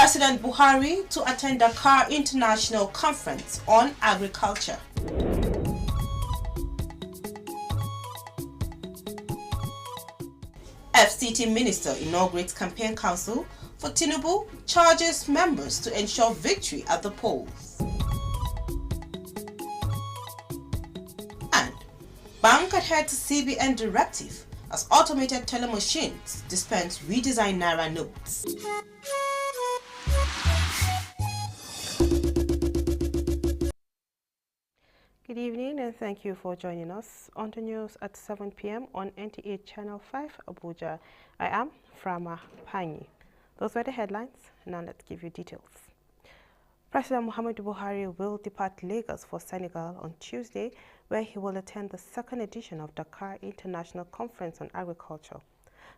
President Buhari to attend Dakar International Conference on Agriculture. FCT Minister inaugurates campaign council for Tinubu, charges members to ensure victory at the polls. And bank adhered to CBN directive as automated teller machines dispense redesigned Naira notes. Good evening and thank you for joining us on the news at 7 p.m. on NTA Channel 5 Abuja. I am Frama Panyi. Those were the headlines. Now let's give you details. President Muhammadu Buhari will depart Lagos for Senegal on Tuesday, where he will attend the second edition of Dakar International Conference on Agriculture.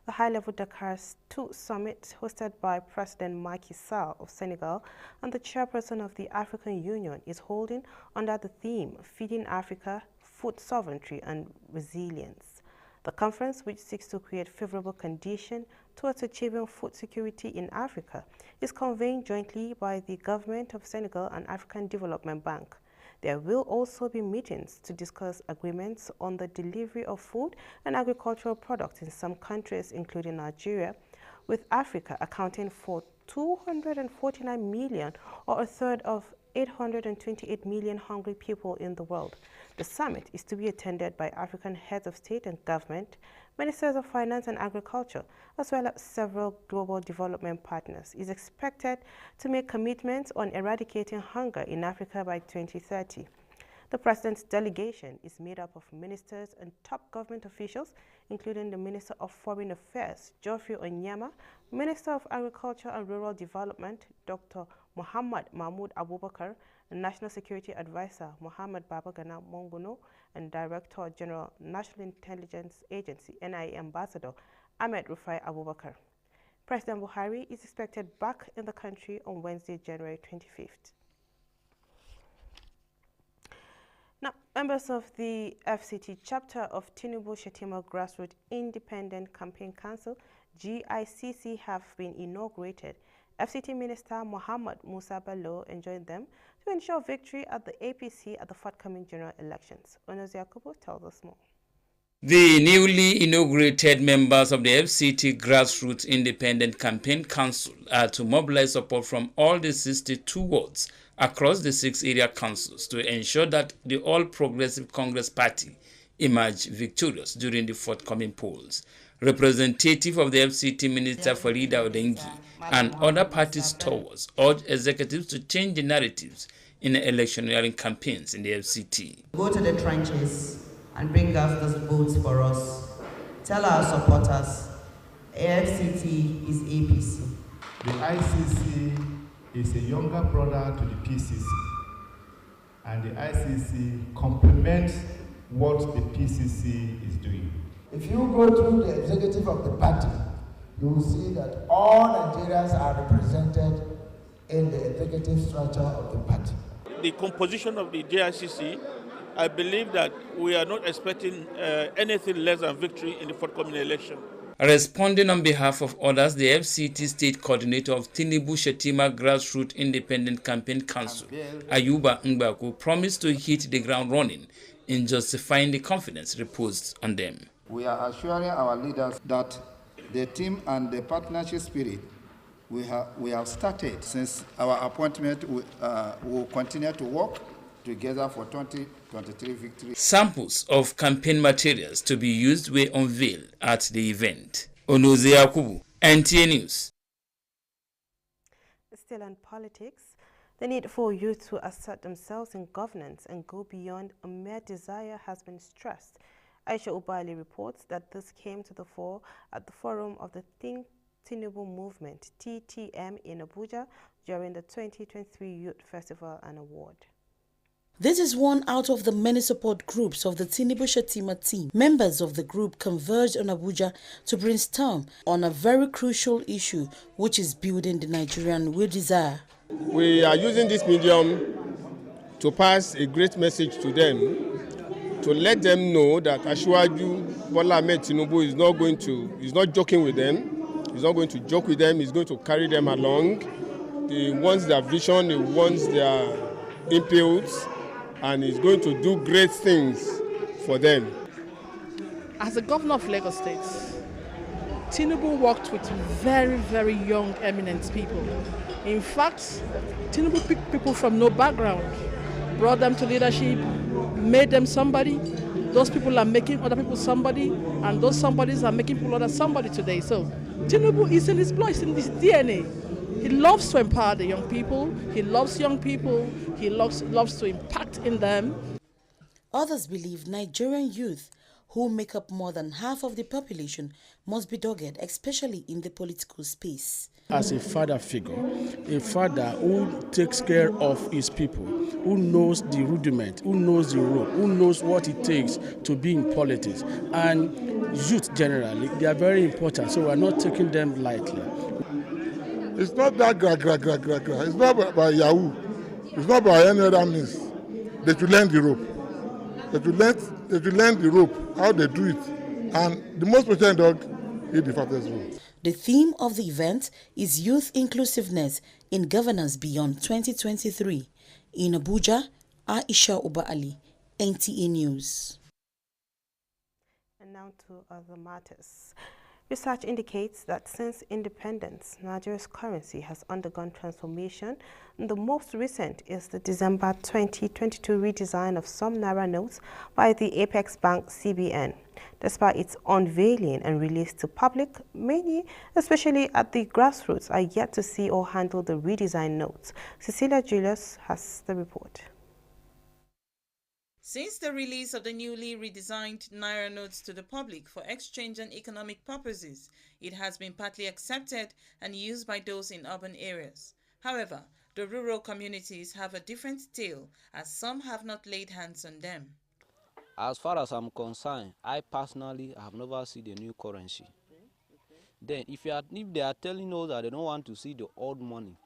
The high-level Dakar 2 summit, hosted by President Macky Sall of Senegal and the chairperson of the African Union, is holding under the theme Feeding Africa, Food Sovereignty and Resilience. The conference, which seeks to create favorable conditions towards achieving food security in Africa, is convened jointly by the government of Senegal and African Development Bank. There will also be meetings to discuss agreements on the delivery of food and agricultural products in some countries, including Nigeria, with Africa accounting for 249 million, or a third of 828 million hungry people in the world. The summit is to be attended by African heads of state and government, ministers of finance and agriculture, as well as several global development partners. It is expected to make commitments on eradicating hunger in Africa by 2030. The president's delegation is made up of ministers and top government officials, including the Minister of Foreign Affairs, Geoffrey Onyema, Minister of Agriculture and Rural Development, Dr. Muhammad Mahmoud Abubakar, and National Security Advisor, Muhammad Babagana Mongono, and Director General, National Intelligence Agency, NIA Ambassador, Ahmed Rufai Abubakar. President Buhari is expected back in the country on Wednesday, January 25th. Now, members of the FCT chapter of Tinubu Shetima Grassroots Independent Campaign Council, GICC, have been inaugurated. FCT Minister Muhammad Musa Bello joined them to ensure victory at the APC at the forthcoming general elections. Onozi Yakubu tells us more. The newly inaugurated members of the FCT Grassroots Independent Campaign Council are to mobilize support from all the 62 wards across the 6 area councils to ensure that the All Progressive Congress Party emerge victorious during the forthcoming polls. Representative of the FCT Minister Farida Odengi and other party stalwarts urge executives to change the narratives in the electioneering campaigns in the FCT. Go to the trenches and bring out those votes for us. Tell our supporters, AFCT is APC. The ICC is a younger brother to the PCC, and the ICC complements what the PCC is doing. If you go through the executive of the party, you will see that all Nigerians are represented in the executive structure of the party. The composition of the JICC, I believe that we are not expecting anything less than victory in the forthcoming election. Responding on behalf of others, the FCT State Coordinator of Tinubu Shetima Grassroots Independent Campaign Council, Ayuba Ngbaku, promised to hit the ground running in justifying the confidence reposed on them. We are assuring our leaders that the team and the partnership spirit we have started since our appointment will continue to work together for 2023 victory. Samples of campaign materials to be used were unveiled at the event. Onoze Yakubu, NTA News. Still on politics, the need for youth to assert themselves in governance and go beyond a mere desire has been stressed. Aisha Ubali reports that this came to the fore at the forum of the Think Tinubu Movement, TTM, in Abuja during the 2023 Youth Festival and Award. This is one out of the many support groups of the Tinubu Shetima team. Members of the group converged on Abuja to brainstorm on a very crucial issue, which is building the Nigerian we desire. We are using this medium to pass a great message to them, to let them know that Asiwaju Bola Ahmed Tinubu is not joking with them. He's not going to joke with them. He's going to carry them along He wants their vision, he wants their inputs, and he's going to do great things for them. As the governor of Lagos State, Tinubu worked with very, very young, eminent people. In fact, Tinubu picked people from no background, brought them to leadership, made them somebody. Those people are making other people somebody, and those somebodies are making people other somebody today. So Tinubu is in his blood, it's in his DNA. He loves to empower the young people, he loves young people, he loves to impact in them. Others believe Nigerian youth, who make up more than half of the population, must be dogged, especially in the political space. As a father figure, a father who takes care of his people, who knows the rudiment, who knows the rope, who knows what it takes to be in politics. And youth generally, they are very important, so we are not taking them lightly. It's not that gra. It's not by Yahoo. It's not by any other means. They should learn the rope. They should learn the rope, how they do it. And the most potent dog is the fattest rope. The theme of the event is Youth Inclusiveness in Governance Beyond 2023. In Abuja, Aisha Uba Ali, NTA News. And now to other matters. Research indicates that since independence, Nigeria's currency has undergone transformation. The most recent is the December 2022 redesign of some Naira notes by the Apex Bank CBN. Despite its unveiling and release to public, many, especially at the grassroots, are yet to see or handle the redesigned notes. Cecilia Julius has the report. Since the release of the newly redesigned Naira notes to the public for exchange and economic purposes, it has been partly accepted and used by those in urban areas. However, the rural communities have a different tale, as some have not laid hands on them. As far as I'm concerned, I personally have never seen the new currency. Then, if they are telling us that they don't want to see the old money,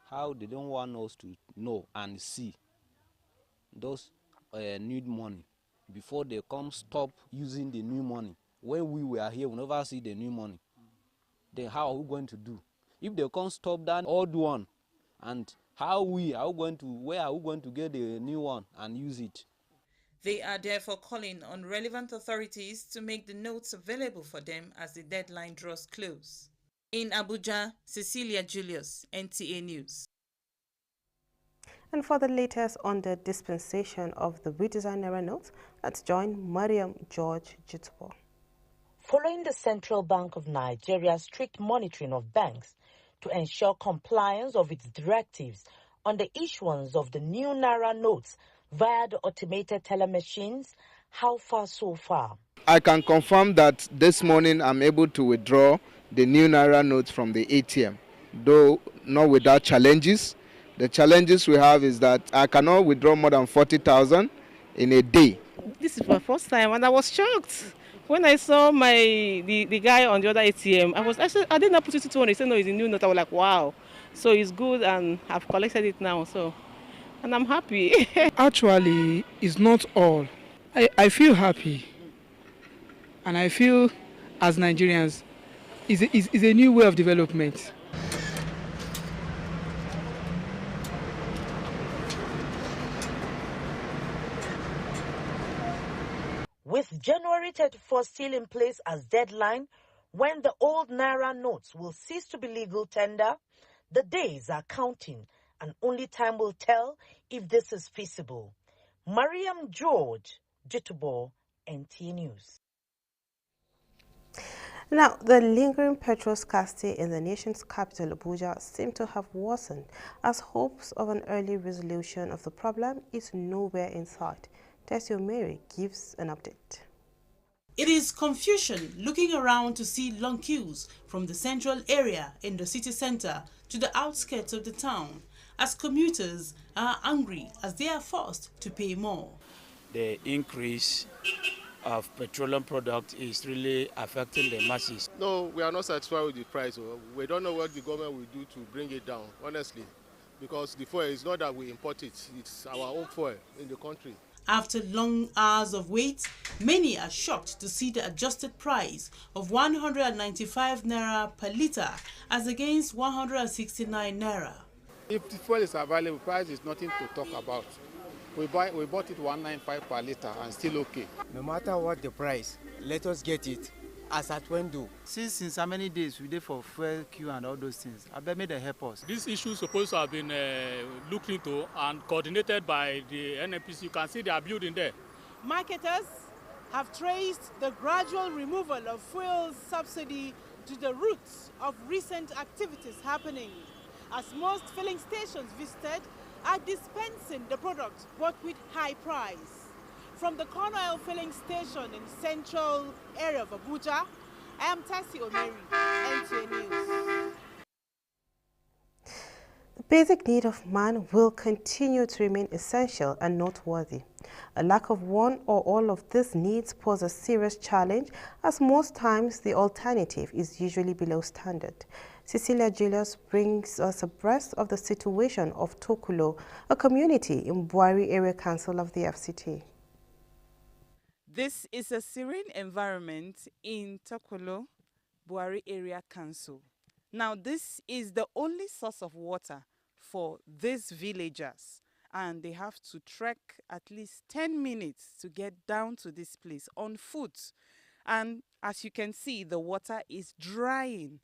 how they don't want us to know and see those need money before they come stop using the new money? When we were here, we never see the new money. Then how are we going to do? If they can't stop that old one, and where are we going to get the new one and use it? They are therefore calling on relevant authorities to make the notes available for them as the deadline draws close. In Abuja, Cecilia Julius, NTA News. And for the latest on the dispensation of the redesigned Naira notes, let's join Mariam George Jitubo. Following the Central Bank of Nigeria's strict monitoring of banks to ensure compliance of its directives on the issuance of the new Naira notes via the automated teller machines, how far so far? I can confirm that this morning I'm able to withdraw the new Naira notes from the ATM, though not without challenges. The challenges we have is that I cannot withdraw more than 40,000 in a day. This is my first time and I was shocked. When I saw the guy on the other ATM, I did not put it on. He said no, it's a new note. I was like, wow. So it's good and I've collected it now. And I'm happy. Actually, it's not all. I feel happy. And I feel as Nigerians, it's a new way of development. With January 31st still in place as deadline, when the old Naira notes will cease to be legal tender, the days are counting and only time will tell if this is feasible. Mariam George, Jitubo, NTA News. Now, the lingering petrol scarcity in the nation's capital, Abuja, seem to have worsened as hopes of an early resolution of the problem is nowhere in sight. Tessie Mary gives an update. It is confusion looking around to see long queues from the central area in the city center to the outskirts of the town, as commuters are angry as they are forced to pay more. The increase of petroleum product is really affecting the masses. No, we are not satisfied with the price. We don't know what the government will do to bring it down, honestly, because the fuel is not that we import it, it's our own fuel in the country. After long hours of wait, many are shocked to see the adjusted price of 195 naira per litre as against 169 naira. If the fuel is available, price is nothing to talk about. We bought it 195 per liter and still okay. No matter what the price, let us get it. As at when do? Since how many days we did for fuel queue and all those things? I bet me they help us. This issue is supposed to have been looked into and coordinated by the NNPC. You can see they are building there. Marketers have traced the gradual removal of fuel subsidy to the roots of recent activities happening, as most filling stations visited are dispensing the product but with high price. From the Corner Oil filling station in central area of Abuja, I am Tassi Omeri, NTA News. The basic need of man will continue to remain essential and noteworthy. A lack of one or all of these needs pose a serious challenge, as most times the alternative is usually below standard. Cecilia Julius brings us abreast of the situation of Tokulo, a community in Buari Area Council of the FCT. This is a serene environment in Tokulo, Buari Area Council. Now, this is the only source of water for these villagers, and they have to trek at least 10 minutes to get down to this place on foot. And as you can see, the water is drying.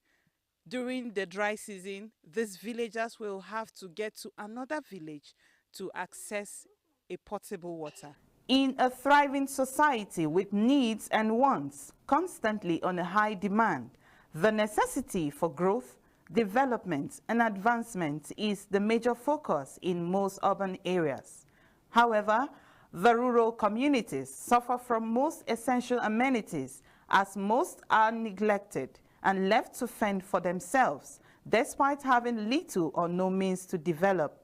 During the dry season, these villagers will have to get to another village to access a potable water. In a thriving society with needs and wants constantly on a high demand, the necessity for growth, development, and advancement is the major focus in most urban areas. However, the rural communities suffer from most essential amenities, as most are neglected and left to fend for themselves, despite having little or no means to develop.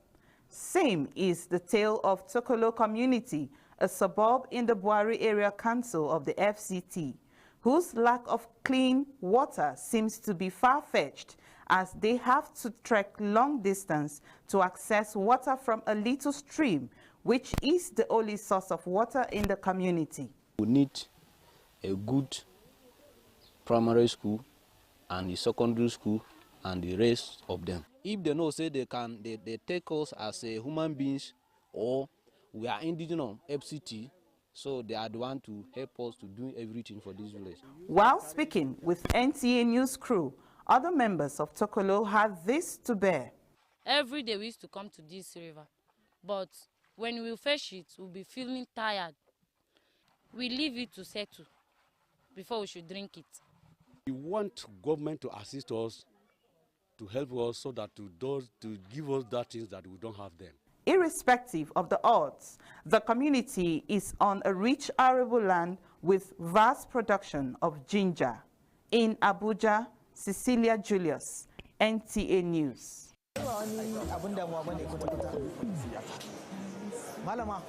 Same is the tale of Tokulo community, a suburb in the Buari Area Council of the FCT, whose lack of clean water seems to be far-fetched, as they have to trek long distance to access water from a little stream, which is the only source of water in the community. We need a good primary school and the secondary school and the rest of them. If they know, say they take us as a human beings, or we are indigenous FCT, so they are the one to help us to do everything for this village. While speaking with NTA News crew, other members of Tokulo have this to bear. Every day we used to come to this river, but when we fetch it, we'll be feeling tired. We leave it to settle before we should drink it. We want government to assist us, to help us, so that to give us that things that we don't have them. Irrespective of the odds, the community is on a rich arable land with vast production of ginger. In Abuja, Cecilia Julius, NTA News. Malama,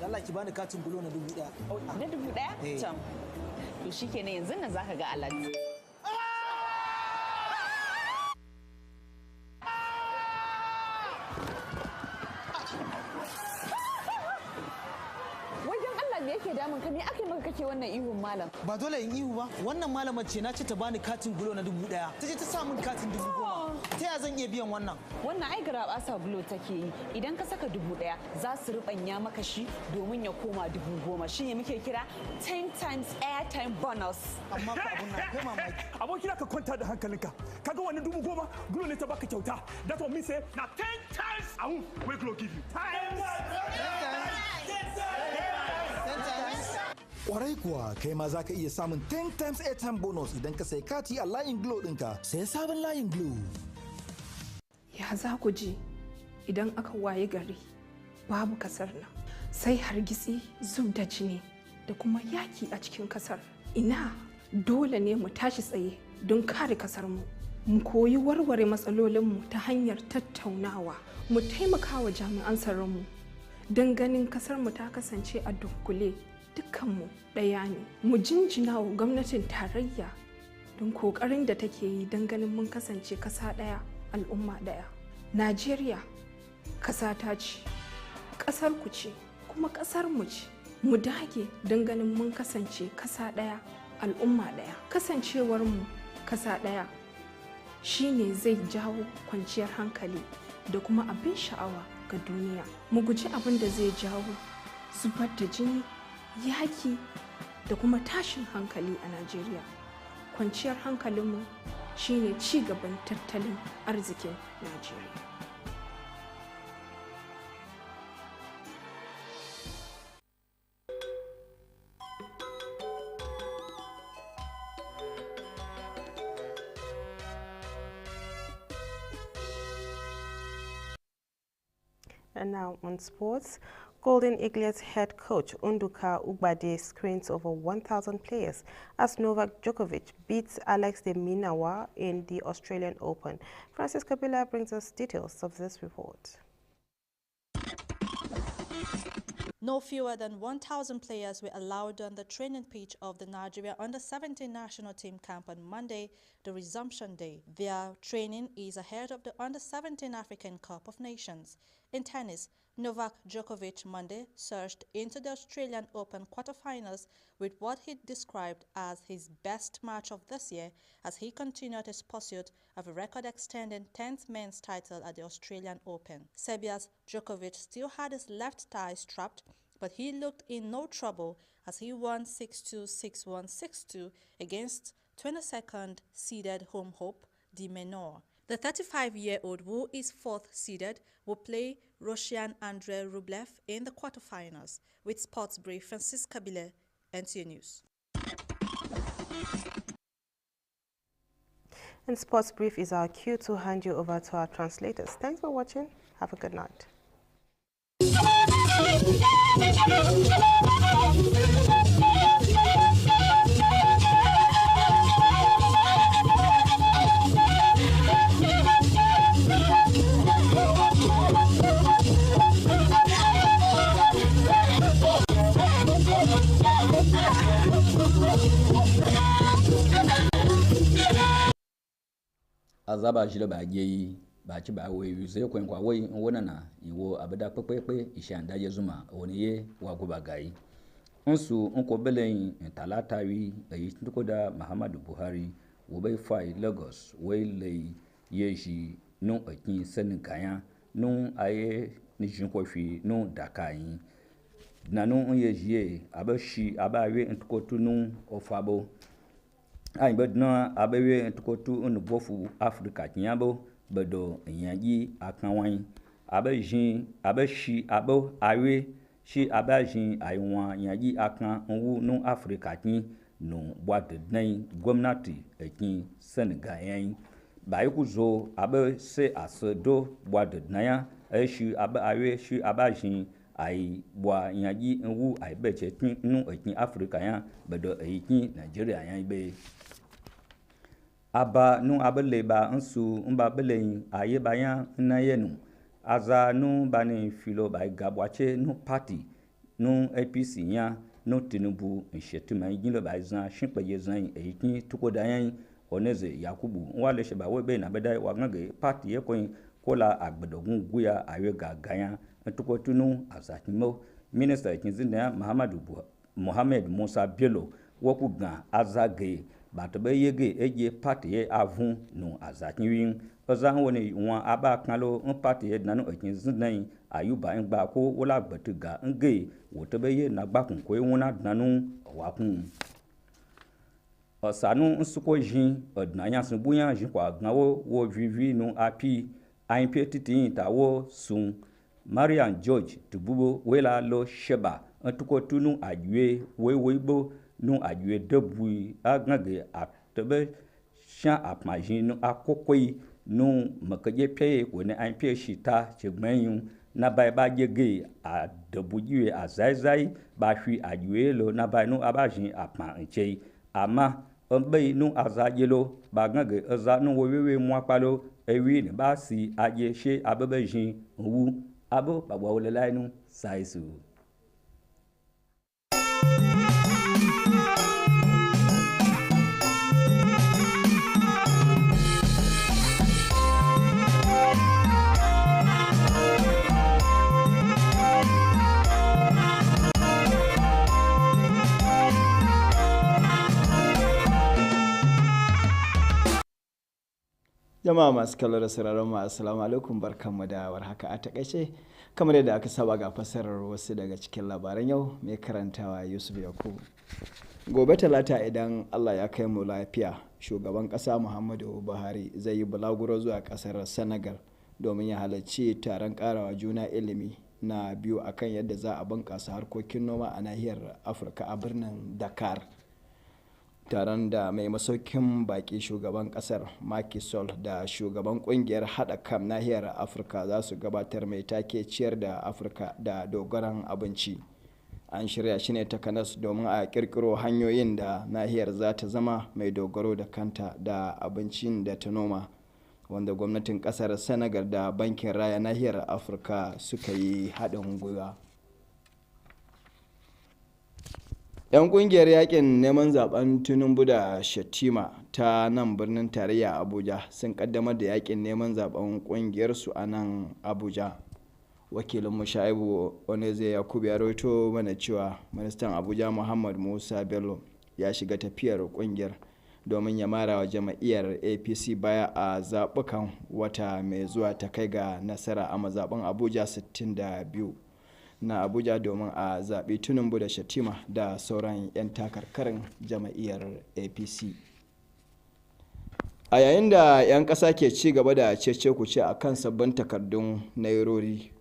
Allah ki bani katin bulo na 1000. Na 1000? Tam. To shikenan yanzu nan zaka ga alert. Me yake damun ka? Me ake maka kake wannan ihun malam? Ba dole in ihu ba. Wannan malamar ce na ce ta bani katin bulo na 1000. Ta ce ta sa min katin 10,000. Ta ya zan iya biyan wannan? Wannan ai garabasa bulo take yi. Idan ka saka 1000 za su rubanya maka shi domin ya koma 10,000. Shine muke kira 10 times airtime bonus. Amma fa abun nan kai mamaki. Abokina ka kwanta da hankalinka. Kaga wannan 10,000 bulo ne ta baka kyauta. That what me say na 10 times I won't we go give you. Kwarai kuwa kai ma za ka iya samun 10 times airtime bonus idan ka sai kati a layin Glo ɗinka. Sai sabon layin Glo. Ya za ku ji idan aka waye gari babu kasar nan, sai hargitsi, zub da jini da kuma yaki a cikin kasar. Ina dole ne mu tashi tsaye don kare kasar mu. Mu koyi warware matsalolinmu ta hanyar tattaunawa. Mu taimaka wa jami'an tsaronmu don ganin kasar mu ta kasance a dunkule. Dukkanmu ɗaya ne. Mu jinjina wa gwamnatin tarayya don kokarin da take yi don ganin mun kasance kasa ɗaya, al'umma ɗaya. Najeriya kasa ta ce, ƙasar ku ce, kuma ƙasar mu ce. Mu dage don ganin mun kasance kasa ɗaya, al'umma ɗaya. Kasancewar mu kasa ɗaya shine zai jawo kwanciyar hankali da kuma abin sha'awa ga duniya. Mu guji abin da zai jawo zubar da jini, yaki da kuma tashin hankali a Najeriya. Kwanciyar hankalinmu shine ci gaban tattalin arzikin Najeriya. And now on sports, Golden Eagles head coach Unduka Ugbade screens over 1,000 players as Novak Djokovic beats Alex de Minaur in the Australian Open. Francis Kabila brings us details of this report. No fewer than 1,000 players were allowed on the training pitch of the Nigeria Under-17 national team camp on Monday, the resumption day. Their training is ahead of the Under-17 African Cup of Nations. In tennis, Novak Djokovic Monday surged into the Australian Open quarterfinals with what he described as his best match of this year as he continued his pursuit of a record-extending 10th men's title at the Australian Open. Serbia's Djokovic still had his left thigh strapped, but he looked in no trouble as he won 6-2, 6-1, 6-2 against 22nd seeded home hope de Minaur. The 35-year-old, who is 4th seeded, will play Russian Andrei Rublev in the quarterfinals. With sports brief, Francis Kabile, NTA News. And sports brief is our cue to hand you over to our translators. Thanks for watching. Have a good night. Azaba jile ba jeyi ba ci ba we yuze kwen kwa we wona na iwo abada pepepe ishanda yezuma woniye wa gubagai onsu onko belen talata wi ayi tukoda Muhammadu Buhari wo bai fai Lagos we lei yeji no akin sanin kaya no aye ni jinkofi no dakai na no yeji abashi abawe ntukotu no ofabo ai bedna abewe ntukotu no bofu Africa nyabo bedo nyaji akanwan abejin abeshi abo awe shi abajin aiwa nyaji akan nwu no Africa kin no boade nan gwamnati ekin Senegal yan bai kuzo abe se asedo boade nan eshi abe awe shi abajin ai bwa nyaji nwu ai beche kin no ekin Africa yan bedo ekin Nigeria yan be aba nu abele ba nsu mba bele aye bayan na yenu aza nu bani filo ba gabwache nu party nu APC ya nu Tinubu nshetuma yinlo ba zan shinpeje zan eyin tukoda yan Oneze Yakubu wale sheba webe na beda wangage party yekoyin kola agbedogun guya aye gagaya ntukotunu azatimo minister kinzinda Mohamed Musa Bello wokugan azage batobe yege eje party ye avun no azakinwin ozan woni won aba kanlo un party ye nanu ekin zindan Ayuba ngba ko wala gbatuga nge wotobe ye na gbakun ko wona nanu wakun osanu nsuko jin odnanya sunbuyan jin kwa gnawo wo vivi no api ainpe titin tawo sun Marian George tububo wela lo sheba ntuko tunu ajwe weweigbo nu ajwe debui agnage atebe sha apmajin nu akokoi nu makaje peye ko ne ainpe shita chegmenyu na bai ba jege a debujiwe azaizai ba hwi ajwe lo na bai nu abajin apma nchei ama ombe nu azajelo ba gnage aza nu wewewe mwapalo ewi ne ba si aje she abebejin wu abo bagwa wolelai nu saisu. Jama'a masu kallo da sauraron mu assalamu alaikum barkanmu da warhaka a takaice kamar yadda aka saba ga fasarar wasu daga cikin labaran yau mai karantawa Yusuf Yakubu. Gobe talata idan Allah ya kai mu lafiya shugaban kasa Muhammadu Buhari zai yi bulaguro zuwa kasar Senegal domin ya halarci taron karawa juna ilimi na biyu akan yadda za a bunkasa harkokin noma a nahiyar Afirka a birnin Dakar. Taron da mai masaukin baki shugaban kasar Macky Sall da shugaban kungiyar hada kan nahiyar Afirka za su gabatar mai take ciyar da Afirka da dogaran abinci. An shirya shi ne takanas domin a kirkiro hanyoyin da nahiyar za ta zama mai dogaro da kanta da abincin da ta noma, wanda gwamnatin kasar Senegal da bankin raya nahiyar Afirka suka yi haɗin gwiwa. 'Yan kungiyar yakin neman zaben Tinubu da Shettima ta nan birnin tarayya Abuja sun kaddamar da yakin neman zaben kungiyarsu a nan Abuja. Wakilin Mushaibu Oneze Yakubu ya rawaito mana cewa ministan Abuja Muhammad Musa Bello ya shiga tafiyar kungiyar domin ya mara wa jam'iyyar APC baya a zaɓukan wata mai zuwa ta kai ga nasara a mazaɓen Abuja 62 na Abuja domin a zaɓi Tinubu da Shettima da sauran 'yan takarkarin jam'iyyar APC. A yayin da 'yan ƙasa ke ci gaba da cece-kuce a kan sabbin takardun nairori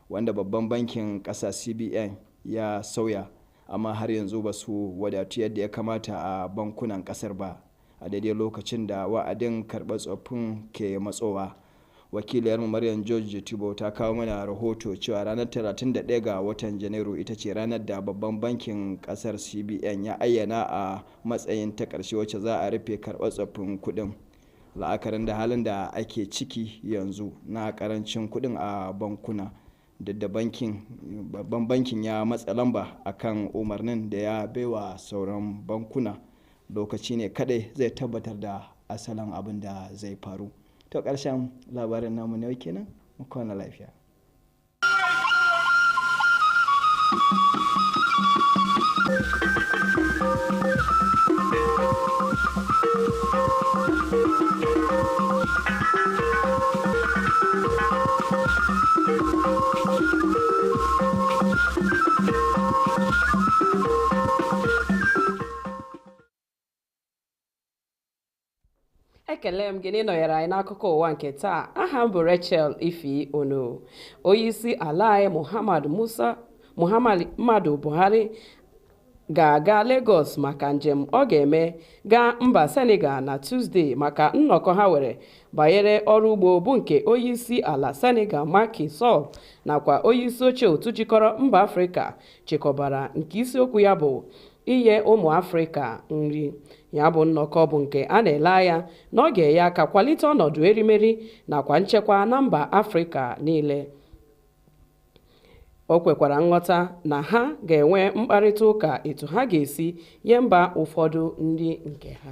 wanda babban bankin ƙasa CBN ya sauya, amma har yanzu ba su wadatu yadda ya kamata a bankunan ƙasar ba a daidai lokacin da wa'adin karɓar tsoffin ke matsowa. Wakiliyar Maryam George Tibo ta kawo mana rahoto cewa ranar 31 ga watan Janairu ita ce ranar da babban bankin kasar CBN ya ayyana a matsayin ta ƙarshe wacce za a rufe karɓar tsoffin kuɗin. La'akarin da halin da ake ciki yanzu na ƙarancin kuɗin a bankuna da babban bankin ya matsa lamba akan umarnin da ya baiwa sauran bankuna, lokaci ne kadai zai tabbatar da asalin abin da zai faru. To ƙarshen labarin namu ne kenan, mu kwana lafiya. Ekele m gị na ịnọnyere anyị n'akụkọ ụwa nke taa. Aha m bụ Rachel Ifi Ono. Onyeisi ala anyị Muhammadu Buhari ga-aga Lagos maka njem ọ ga-eme gaa mba Senegal na Tuzdee maka nnọkọ ha were banyere ọrụ ugbo bụ nke onyeisi ala Senegal Macky Sall nakwa onyeisi oche otu jikọrọ mba Afrịka chịkọbara, nke isiokwu ya bụ inye ụmụ Afrịka nri. Ya bụ nnọkọ bụ nke a na-ele anya na ọ ga-enye aka kwalite ọnọdụ erimeri nakwa nchekwa na mba Afrịka niile. O kwekwara nghọta na ha ga-enwe mkparịta ụka etu ha ga-esi nye mba ụfọdụ nri nke ha.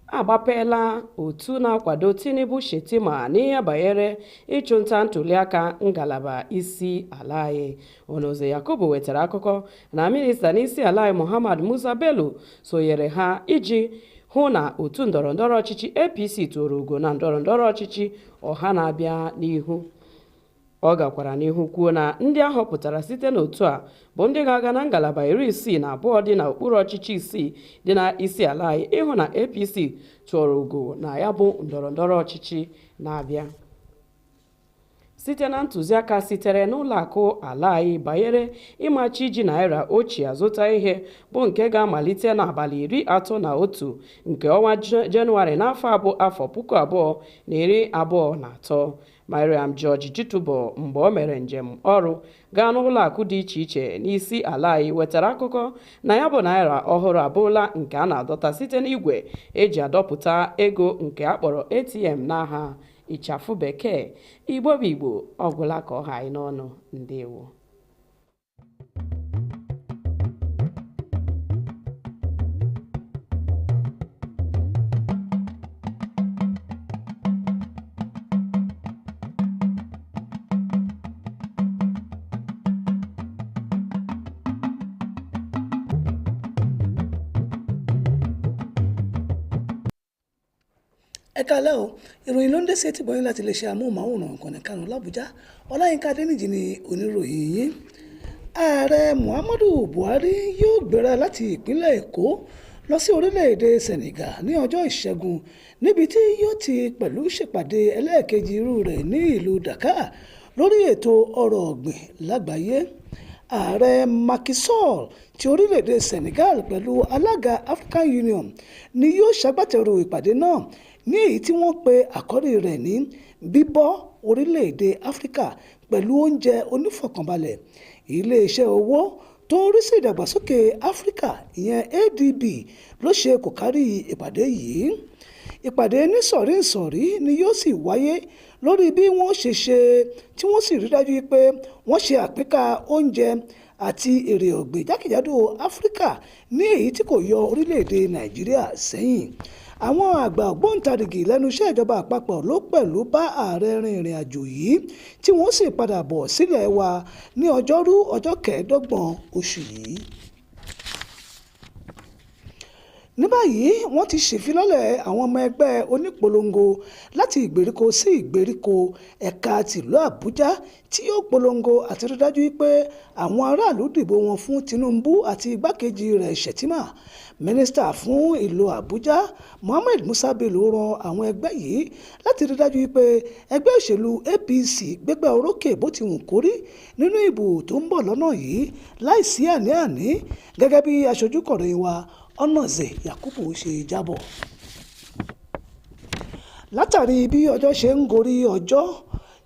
Agbapeela otu na-akwado Tinubu Shettima n'ihe banyere ịchụnta ntụliaka ngalaba isi ala anyị. Onoze Yakubu wetara akụkọ na minista n'isi ala anyị Muhammad Musa Bello sonyere ha iji hụ na otu ndọrọndọrọ ọchịchị APC toro ugo na ndọrọndọrọ ọchịchị ọha na-abịa n'ihu. Ọ gakwara n'ihu kwuo na ndị ahọpụtara site n'otu a bụ ndị ga-aga na ngalaba 62 dị n'okpuru ọchịchị isii dị na isi ala anyị ịhụ na APC tụọrọ ugo na ya bụ ndọrọndọrọ ọchịchị na-abịa. Site na ntụziaka sitere n'ụlọakụ ala anyị banyere ịmachi iji naira ochie azụta ihe bụ nke ga-amalite n'abalị 31 nke ọnwa Jenụwarị n'afọ abụ afọ 2023. Mariam George Jitubo mgbe o mere njem ọrụ gaa n'ụlọakụ dị iche iche n'isi ala anyị wetara akụkọ na ya bụ naira ọhụrụ abụrụla nke a na-adọta site n'igwe eji adọpụta ego nke akpọrọ ATM n'aha ịchafụ bekee. Igbo bụ Igbo, ọgwụla ka ọ ha anyị n'ọnụ. Ndewo. ẹ kálẹ́ o ìròyìn ló ń dé sí etí bọ́yìn láti lè ṣe amóhùnmáwòrán ọ̀kànnì karùn-ún làbújá ọláyínká adéníjì ni oníròyìn yín. ààrẹ muhammadu buhari yóò gbéra láti ìpínlẹ̀ èkó lọ sí orílẹ̀-èdè senegal ní ọjọ́ ìṣẹ́gun níbi tí yóò ti pẹ̀lú ṣèpàdé ẹlẹ́ẹ̀kejì irú rẹ̀ ní ìlú dakar lórí ètò ọrọ̀ ọ̀gbìn lágbàáyé. ààrẹ Macky Sall ti orílẹ̀-èdè senegal pẹ̀lú alága African Union ni yóò ṣagbátẹrù ìpàdé náà ní èyí tí wọ́n pe àkọ́rí rẹ̀ ní bíbọ́ orílẹ̀-èdè áfíríkà pẹ̀lú oúnjẹ onífọ̀kànbalẹ̀. iléeṣẹ́ owó tó ń rí sí ìdàgbàsókè áfíríkà ìyẹn ADB ló ṣe kò kárí ìpàdé yìí. ìpàdé nísọ̀rí ni yóò sì wáyé lórí bí wọ́n ṣe tí wọ́n sì rí dájú pé wọ́n ṣe àpínká oúnjẹ àti èrè ọ̀gbìn jákèjádò áfíríkà ní èyí tí kò yọ orílẹ̀-èdè nàìjíríà sẹ́yìn. àwọn àgbà ògbóǹtarìgì lẹ́nu iṣẹ́ ìjọba àpapọ̀ ló pẹ̀lú bá ààrẹ rin ìrìn àjò yìí tí wọ́n sì padà bọ̀ sílẹ̀ wa ní ọjọ́rú ọjọ́ 25 oṣù yìí. ní báyìí wọ́n ti ṣèfilọ́lẹ̀ àwọn ọmọ ẹgbẹ́ onípolongo láti ìgbèríko sí ìgbèríko ẹ̀ka tìlú àbújá tí yóò polongo àti rí dájú pé àwọn aráàlú dìbò wọn fún tinubu àti igbákejì rẹ̀ shettima. mínísítà fún ìlú àbújá mohammed musa bello ran àwọn ẹgbẹ́ yìí láti rí dájú pé ẹgbẹ́ òṣèlú apc gbégbá orókè bó ti wù kórí nínú ìbò tó ń bọ̀ lọ́nà yìí láìsí àní-àní gẹ́gẹ́ bí aṣojú kọ̀ròyìn wa Ọ̀nàzẹ̀ Yakubu ṣe jábọ̀. látàrí bí ọjọ́ ṣe ń gorí ọjọ́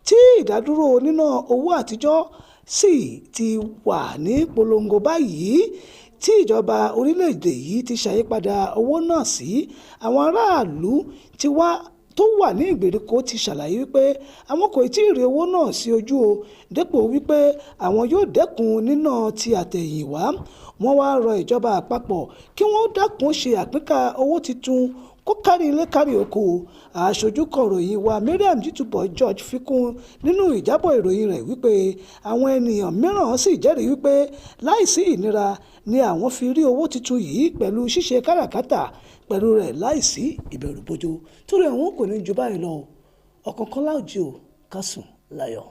tí ìdádúró níná owó àtijọ́ sì ti wà ní polongo báyìí tí ìjọba orílẹ̀-èdè yìí ti ṣàyípadà owó náà sí àwọn aráàlú tó wà ní ìgbèríko ti ṣàlàyé wípé àwọn kò tí ì rí owó náà sí ojú o dépò wípé àwọn yóò dẹ́kun níná ti àtẹ̀yìnwá. wọ́n wá rọ ìjọba àpapọ̀ kí wọ́n dákun ṣe àpínká owó tuntun kó kárí ilé kárí oko. aṣojú kọ̀ròyìn wa Mariam Jitubo George fi kún nínú ìjábọ̀ ìròyìn rẹ̀ wípé àwọn ènìyàn mìíràn sì jẹ́rìí wípé láìsí ìnira ni àwọn fi rí owó tuntun yìí pẹ̀lú ṣíṣe káràkátà pẹ̀lú rẹ̀ láìsí ìbẹ̀rùbojo. torí àwọn kò ní ju báyìí lọ ọ̀kọ̀ọ̀kan láòjì ò kásùn láyọ̀.